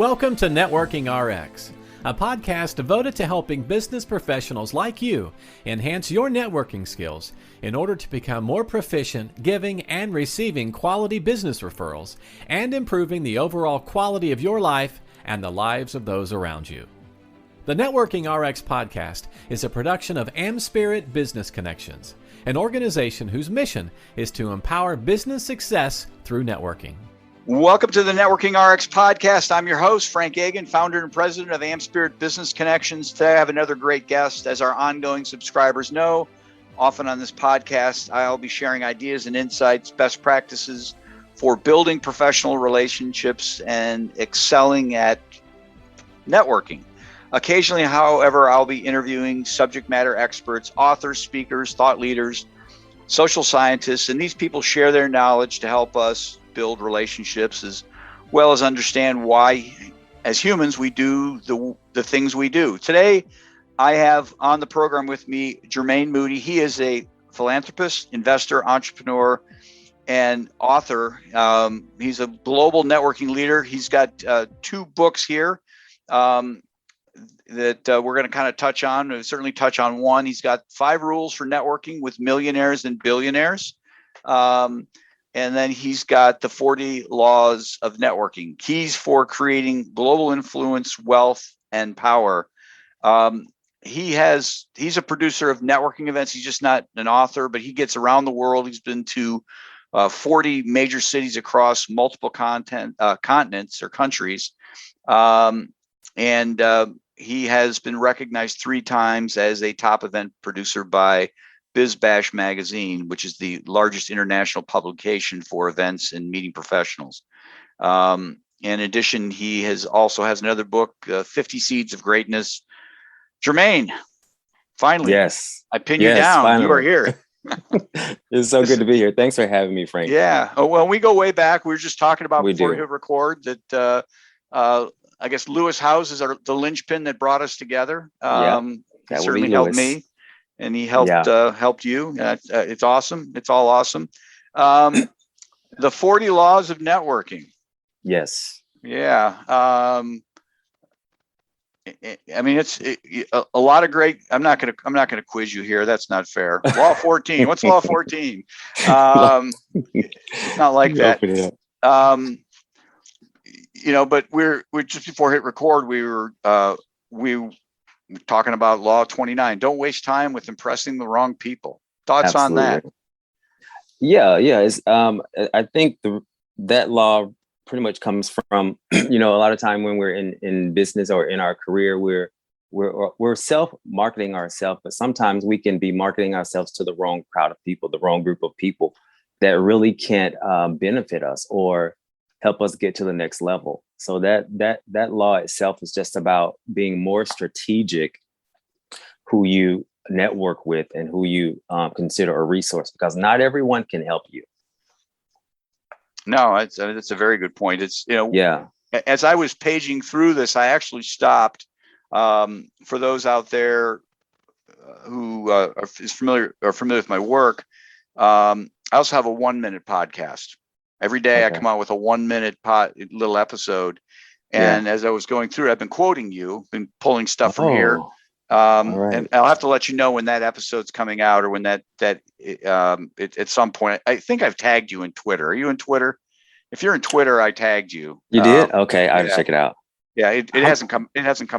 Welcome to Networking RX, a podcast devoted to helping business professionals like you enhance your networking skills in order to become more proficient giving and receiving quality business referrals and improving the overall quality of your life and the lives of those around you. The Networking RX podcast is a production of AmSpirit Business Connections, an organization whose mission is to empower business success through networking. Welcome to the Networking RX podcast. I'm your host, Frank Agan, founder and president of AmSpirit Business Connections. Today I have another great guest. As our ongoing subscribers know, often on this podcast, I'll be sharing ideas and insights, best practices for building professional relationships and excelling at networking. Occasionally, however, I'll be interviewing subject matter experts, authors, speakers, thought leaders, social scientists, and these people share their knowledge to help us build relationships as well as understand why, as humans, we do the things we do. Today, I have on the program with me Germaine Moody. He is a philanthropist, investor, entrepreneur, and author. He's a global networking leader. He's got two books here that we're going to kind of touch on. We'll certainly touch on one. He's got 5 rules for networking with millionaires and billionaires. And then he's got the 40 laws of networking, keys for creating global influence, wealth, and power. He's a producer of networking events. He's just not an author, but he gets around the world. He's been to 40 major cities across multiple continents or countries. And he has been recognized 3 times as a top event producer by BizBash magazine, which is the largest international publication for events and meeting professionals. In addition, he also has another book, 50 Seeds of Greatness. Germaine, finally, yes, I pin you down. Finally. You are here. It's so good to be here. Thanks for having me, Frank. Yeah. Oh, well, we go way back. We were just talking about before we hit record that I guess Lewis House is the linchpin that brought us together. He certainly helped me. And he helped you. It's awesome. It's all awesome. The 40 laws of networking. Yes. Yeah. I mean, it's a lot of great. I'm not gonna quiz you here. That's not fair. Law 14. What's Law 14? It's not like that. But we're just before hit record. We were talking about Law 29. Don't waste time with impressing the wrong people. Thoughts Absolutely. On that? Yeah. It's, I think that law pretty much comes from, a lot of time when we're in business or in our career, we're self-marketing ourselves, but sometimes we can be marketing ourselves to the wrong crowd of people, the wrong group of people that really can't benefit us or help us get to the next level. So that law itself is just about being more strategic who you network with and who you consider a resource, because not everyone can help you. No, that's a very good point. It's, as I was paging through this, I actually stopped for those out there who are familiar with my work. I also have a 1-minute podcast. Every day I come out with a 1-minute little episode. And as I was going through it, I've been quoting you, been pulling stuff from here. Right. And I'll have to let you know when that episode's coming out or when that at some point. I think I've tagged you in Twitter. Are you in Twitter? If you're in Twitter, I tagged you. You did? Okay, I'll check it out. Yeah, it hasn't come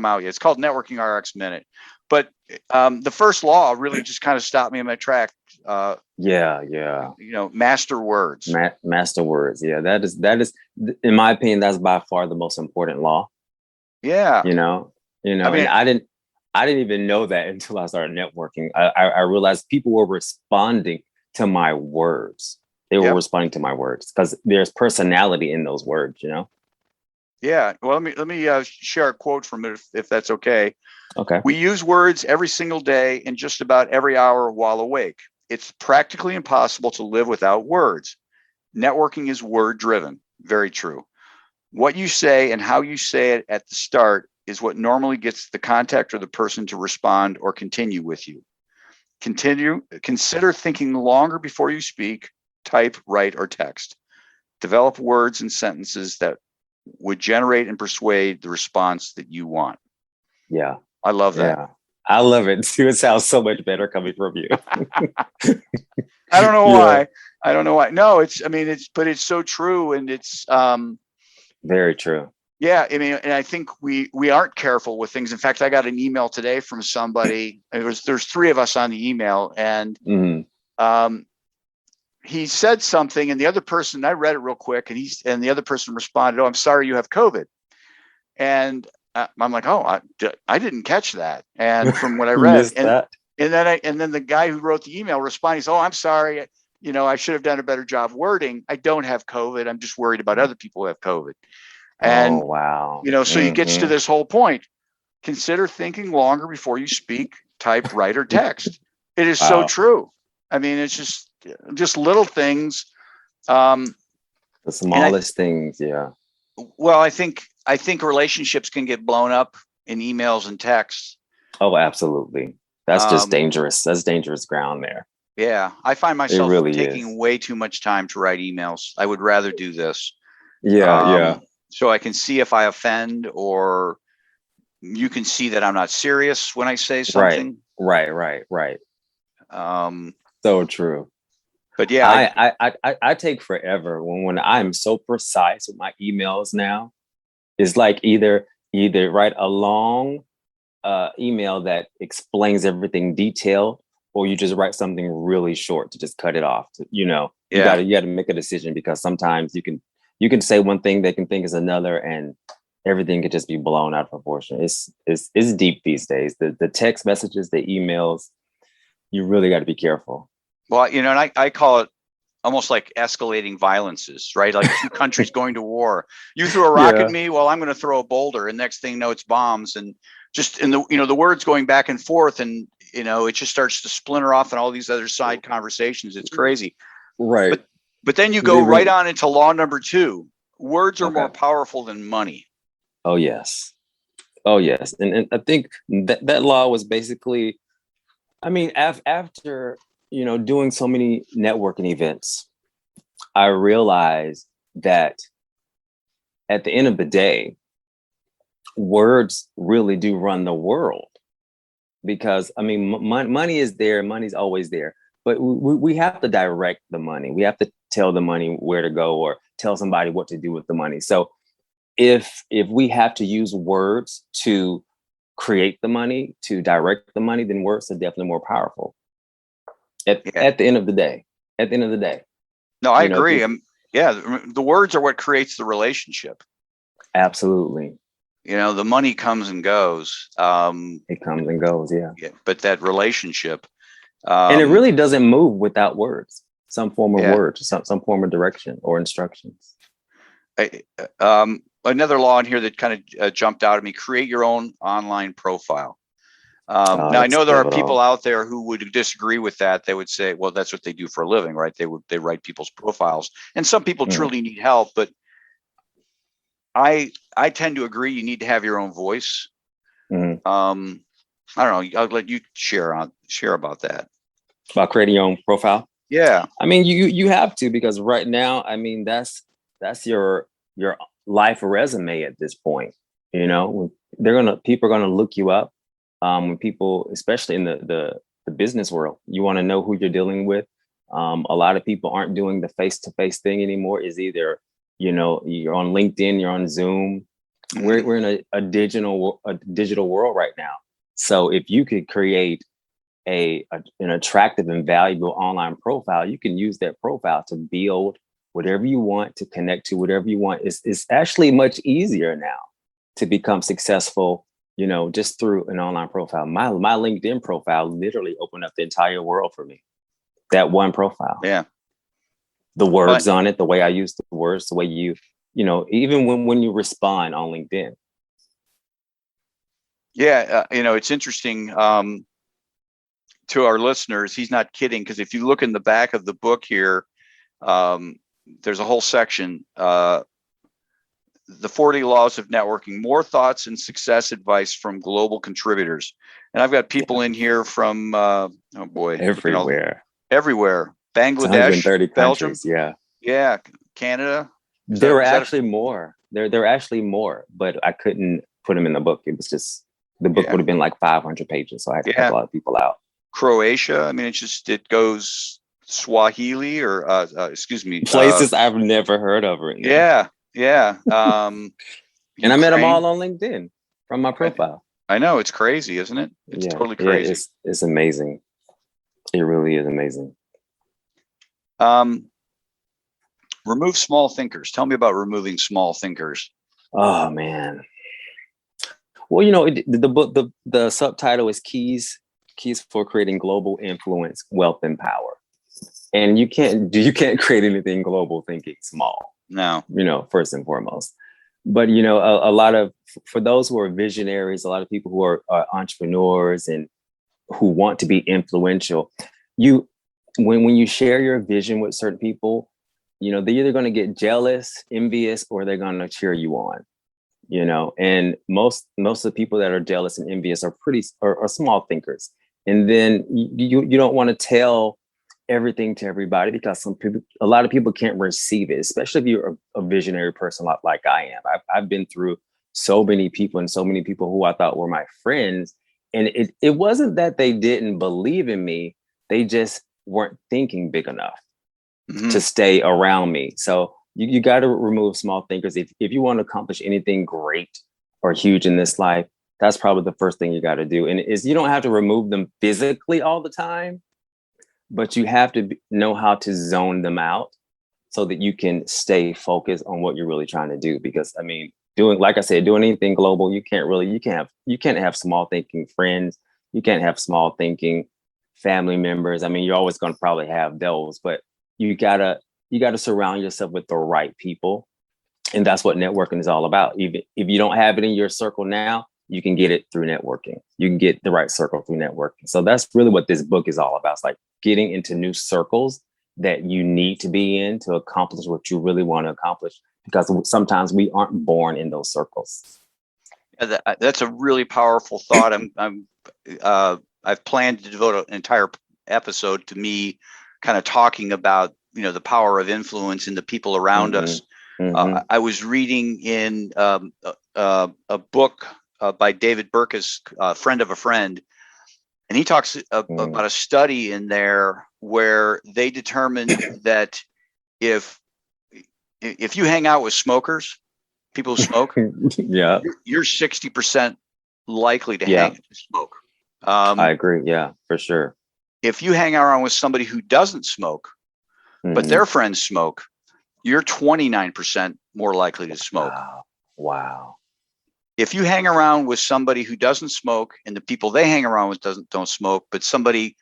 out yet. It's called Networking RX Minute. But the first law really just kind of stopped me in my track. Master words. Master words. Yeah, that is, in my opinion, that's by far the most important law. Yeah. I mean, and I didn't even know that until I started networking. I realized people were responding to my words. They were responding to my words because there's personality in those words, Yeah. Well, let me share a quote from it if that's okay. Okay. We use words every single day and just about every hour while awake. It's practically impossible to live without words. Networking is word driven. Very true. What you say and how you say it at the start is what normally gets the contact or the person to respond or continue with you. Consider thinking longer before you speak, type, write, or text. Develop words and sentences that would generate and persuade the response that you want. Yeah. I love that. Yeah. I love it too. It sounds so much better coming from you. I don't know why. I don't know why. No, but it's so true. And it's, very true. yeah. I mean, and I think we aren't careful with things. In fact, I got an email today from somebody. There's 3 of us on the email, and, he said something, and the other person, I read it real quick, and the other person responded, "Oh, I'm sorry you have COVID." And I'm like, "Oh, I didn't catch that." And from what I read, and then the guy who wrote the email responded, "Oh, I'm sorry. I should have done a better job wording. I don't have COVID. I'm just worried about other people who have COVID." And, oh, wow. So he gets to this whole point. Consider thinking longer before you speak, type, write, or text. It is so true. I mean, it's just little things. The smallest things. Yeah. Well, I think relationships can get blown up in emails and texts. Oh, absolutely. That's just dangerous. That's dangerous ground there. Yeah. I find myself really taking way too much time to write emails. I would rather do this. Yeah. So I can see if I offend, or you can see that I'm not serious when I say something. Right. So true. But yeah, I take forever when I'm so precise with my emails now. It's like either write a long email that explains everything detailed, or you just write something really short to just cut it off. You got to make a decision, because sometimes you can say one thing, they can think is another, and everything could just be blown out of proportion. It's deep these days. The text messages, the emails, you really got to be careful. Well, and I call it almost like escalating violences, right? Like 2 countries going to war. You throw a rock at me, well, I'm going to throw a boulder, and next thing you know, it's bombs, and just in the words going back and forth, and it just starts to splinter off in all these other side conversations. It's crazy, right? But then you go right on into law number 2. Words are more powerful than money. Oh yes, and I think that law was basically, I mean, after doing so many networking events, I realized that at the end of the day, words really do run the world. Because I mean, money is there, money's always there, but we have to direct the money. We have to tell the money where to go, or tell somebody what to do with the money. So if we have to use words to create the money, to direct the money, then words are definitely more powerful. At the end of the day. No, I agree. The words are what creates the relationship. Absolutely. The money comes and goes. It comes and goes, yeah. But that relationship. And it really doesn't move without words. Some form of words, some form of direction or instructions. Another law in here that kind of jumped out at me: create your own online profile. Now I know there are people out there who would disagree with that. They would say, well, that's what they do for a living, right? They write people's profiles, and some people truly need help, but I tend to agree. You need to have your own voice. I don't know. I'll let you share about that. About creating your own profile. Yeah. I mean, you have to, because right now, I mean, that's your life resume at this point. People are gonna look you up. When people, especially in the business world, you want to know who you're dealing with. A lot of people aren't doing the face-to-face thing anymore. Is either, you're on LinkedIn, you're on Zoom. We're in a digital world right now. So if you could create an attractive and valuable online profile, you can use that profile to build whatever you want, to connect to whatever you want. It's actually much easier now to become successful, just through an online profile. My LinkedIn profile literally opened up the entire world for me. That one profile. Yeah. The words on it, the way I use the words, the way even when you respond on LinkedIn. Yeah. It's interesting to our listeners. He's not kidding, because if you look in the back of the book here, there's a whole section, the 40 laws of networking, more thoughts and success advice from global contributors. And I've got people in here from, everywhere. Bangladesh, 130 Belgium. countries, yeah. Yeah. Canada. There were actually more. There are actually more, but I couldn't put them in the book. It was just, the book would have been like 500 pages. So I had to help a lot of people out. Croatia. I mean, it goes Swahili or, excuse me. Places I've never heard of it. Yeah. And I met them all on LinkedIn from my profile. I know, it's crazy, isn't it? It's totally crazy. It's amazing. It really is amazing. Remove small thinkers. Tell me about removing small thinkers. Oh man. Well, you know, the book, the subtitle is Keys for Creating Global Influence, Wealth, and Power. And you can't create anything global thinking small. No. You know, first and foremost. But, you know, a lot of, for those who are visionaries, a lot of people who are entrepreneurs and who want to be influential, when you share your vision with certain people, you know, they're either going to get jealous, envious, or they're going to cheer you on, you know. And most of the people that are jealous and envious are small thinkers. And then you don't want to tell everything to everybody, because a lot of people can't receive it, especially if you're a visionary person like I am. I've been through so many people who I thought were my friends. And it wasn't that they didn't believe in me. They just weren't thinking big enough to stay around me. So you got to remove small thinkers. If you want to accomplish anything great or huge in this life, that's probably the first thing you got to do. And you don't have to remove them physically all the time, but you have to know how to zone them out so that you can stay focused on what you're really trying to do. Because I mean, doing anything global, you can't have small thinking friends. You can't have small thinking family members. I mean, you're always going to probably have those, but you gotta surround yourself with the right people. And that's what networking is all about. Even if you don't have it in your circle now, you can get it through networking. You can get the right circle through networking. So that's really what this book is all about. It's like getting into new circles that you need to be in to accomplish what you really want to accomplish, because sometimes we aren't born in those circles. That's a really powerful thought. I've planned to devote an entire episode to me kind of talking about, you know, the power of influence in the people around us. I was reading in a book by David Burkus, Friend of a Friend, and he talks about a study in there where they determined that if you hang out with smokers, people who smoke, you're 60% likely to smoke. I agree. Yeah, for sure. If you hang around with somebody who doesn't smoke, but their friends smoke, you're 29% more likely to smoke. Wow. If you hang around with somebody who doesn't smoke and the people they hang around with don't smoke, but somebody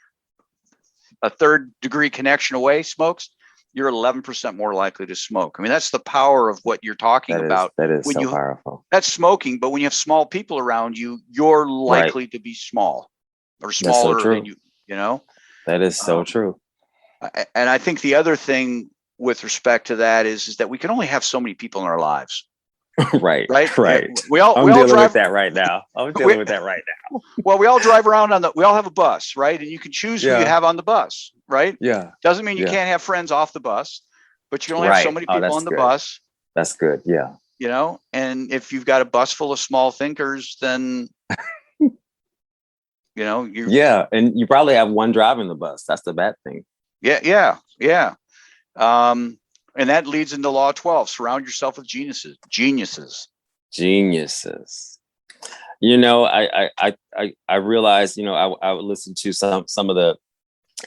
a third degree connection away smokes, you're 11% more likely to smoke. I mean, that's the power of what you're talking about. That is so powerful. That's smoking, but when you have small people around you, you're likely to be small or smaller than you know? That is so true. And I think the other thing with respect to that is that we can only have so many people in our lives. Right. We all dealing drive with that right now. I'm dealing with that right now. Well, we all drive around we all have a bus, right? And you can choose who you have on the bus, right? Yeah. Doesn't mean you can't have friends off the bus, but you only have so many people on the bus. That's good. Yeah. You know, and if you've got a bus full of small thinkers, then you know, and you probably have one driving the bus. That's the bad thing. Yeah. And that leads into Law 12. Surround yourself with geniuses. You know, I realized, you know, I would listen to some of the,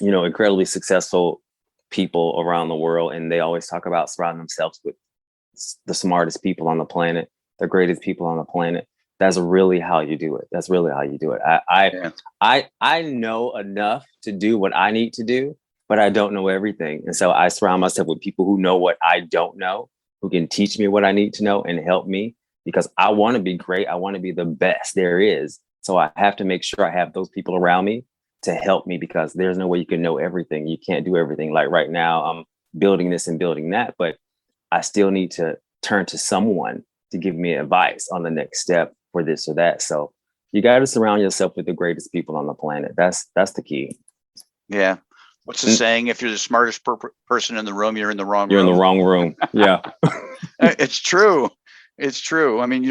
you know, incredibly successful people around the world, and they always talk about surrounding themselves with the smartest people on the planet, the greatest people on the planet. That's really how you do it. I know enough to do what I need to do, but I don't know everything. And so I surround myself with people who know what I don't know, who can teach me what I need to know and help me, because I want to be great. I want to be the best there is. So I have to make sure I have those people around me to help me, because there's no way you can know everything. You can't do everything. Like right now, I'm building this and building that, but I still need to turn to someone to give me advice on the next step for this or that. So you got to surround yourself with the greatest people on the planet. That's the key. Yeah. What's the saying? If you're the smartest person in the room, you're in the wrong room. You're in the wrong room. Yeah. It's true. It's true. I mean,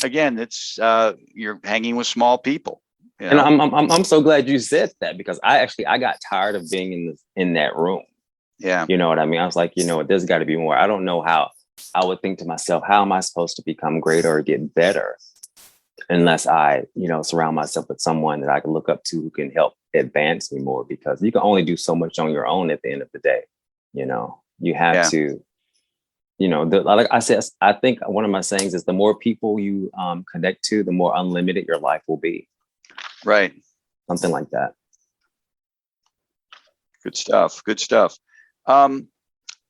again, it's you're hanging with small people. And I'm so glad you said that, because I got tired of being in that room. Yeah. You know what I mean? I was like, there's got to be more. I don't know how. I would think to myself, how am I supposed to become greater or get better unless I, surround myself with someone that I can look up to who can help advance me more, because you can only do so much on your own at the end of the day. You have to, like I said, I think one of my sayings is the more people you connect to, the more unlimited your life will be. Right. Something like that. Good stuff. Good stuff.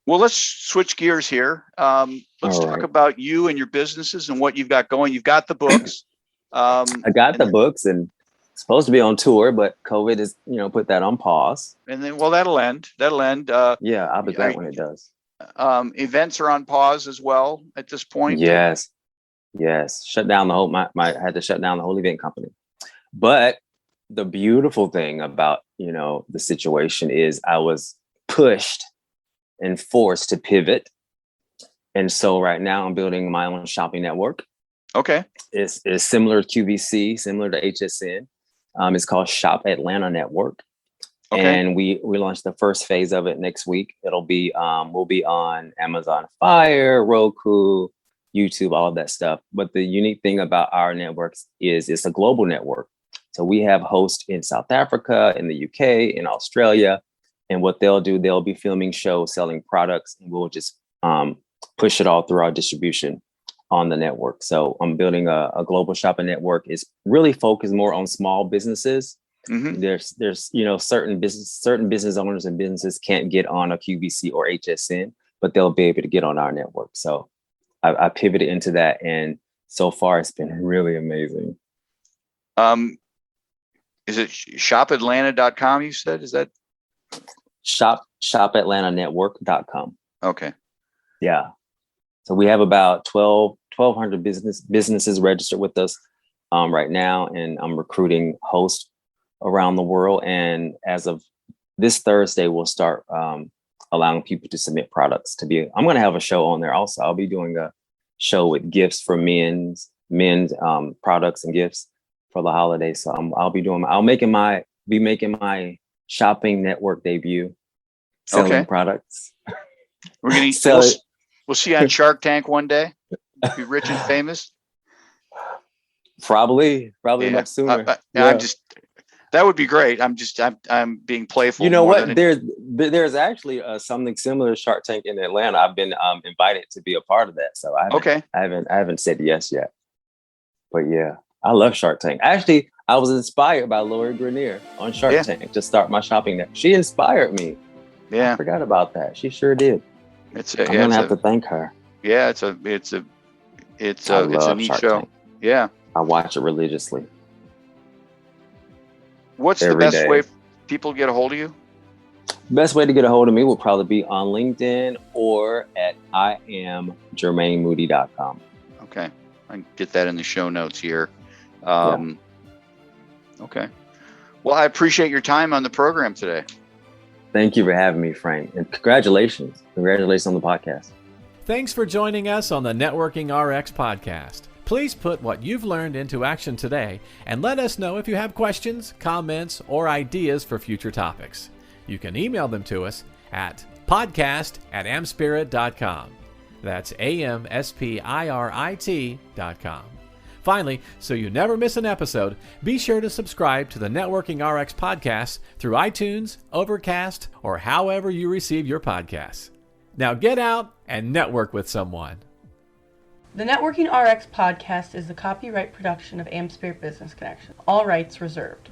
Well, let's switch gears here. Let's talk about you and your businesses and what you've got going. You've got the books. I got the books and supposed to be on tour, but COVID is, put that on pause. And then, that'll end. Yeah, I'll be glad when it does. Events are on pause as well at this point. Yes. Shut down the whole, I had to shut down the whole event company. But the beautiful thing about, the situation is I was pushed and forced to pivot. And so right now I'm building my own shopping network. Okay. It's similar to QVC, similar to HSN. It's called Shop Atlanta Network. Okay. And we launched the first phase of it next week. It'll be, we'll be on Amazon Fire, Roku, YouTube, all of that stuff. But the unique thing about our networks is it's a global network. So we have hosts in South Africa, in the UK, in Australia. And what they'll do, they'll be filming shows, selling products, and we'll just push it all through our distribution on the network. So I'm building a global shopping network. It's really focused more on small businesses. Mm-hmm. There's certain business owners and businesses can't get on a QVC or HSN, but they'll be able to get on our network. So I pivoted into that, and so far it's been really amazing. Is it shopatlanta.com? You said, is that shopatlantanetwork.com? Okay. Yeah. So we have about 1,200 businesses registered with us right now, and I'm recruiting hosts around the world. And as of this Thursday, we'll start allowing people to submit products I'm going to have a show on there also. I'll be doing a show with gifts for men's products and gifts for the holidays. So I'll be making my shopping network debut, selling products. We're going to we'll see you on Shark Tank one day. Be rich and famous. Probably much sooner. That would be great. I'm being playful. You know what? There's actually something similar to Shark Tank in Atlanta. I've been invited to be a part of that. So I haven't said yes yet. But yeah, I love Shark Tank. Actually, I was inspired by Lori Grenier on Shark Tank to start my shopping network. She inspired me. Yeah, I forgot about that. She sure did. I'm gonna have to thank her. Yeah, it's a neat Shark show. Tank. Yeah, I watch it religiously. What's the best way people get a hold of you? Best way to get a hold of me will probably be on LinkedIn or at IamGermaineMoody.com. Okay, I can get that in the show notes here. Okay. Well, I appreciate your time on the program today. Thank you for having me, Frank. And congratulations. Congratulations on the podcast. Thanks for joining us on the Networking RX podcast. Please put what you've learned into action today and let us know if you have questions, comments, or ideas for future topics. You can email them to us at podcast@amspirit.com. That's AmSpirit.com. Finally, so you never miss an episode, be sure to subscribe to the Networking RX podcast through iTunes, Overcast, or however you receive your podcasts. Now get out and network with someone. The Networking RX podcast is the copyright production of AmSpirit Business Connection. All rights reserved.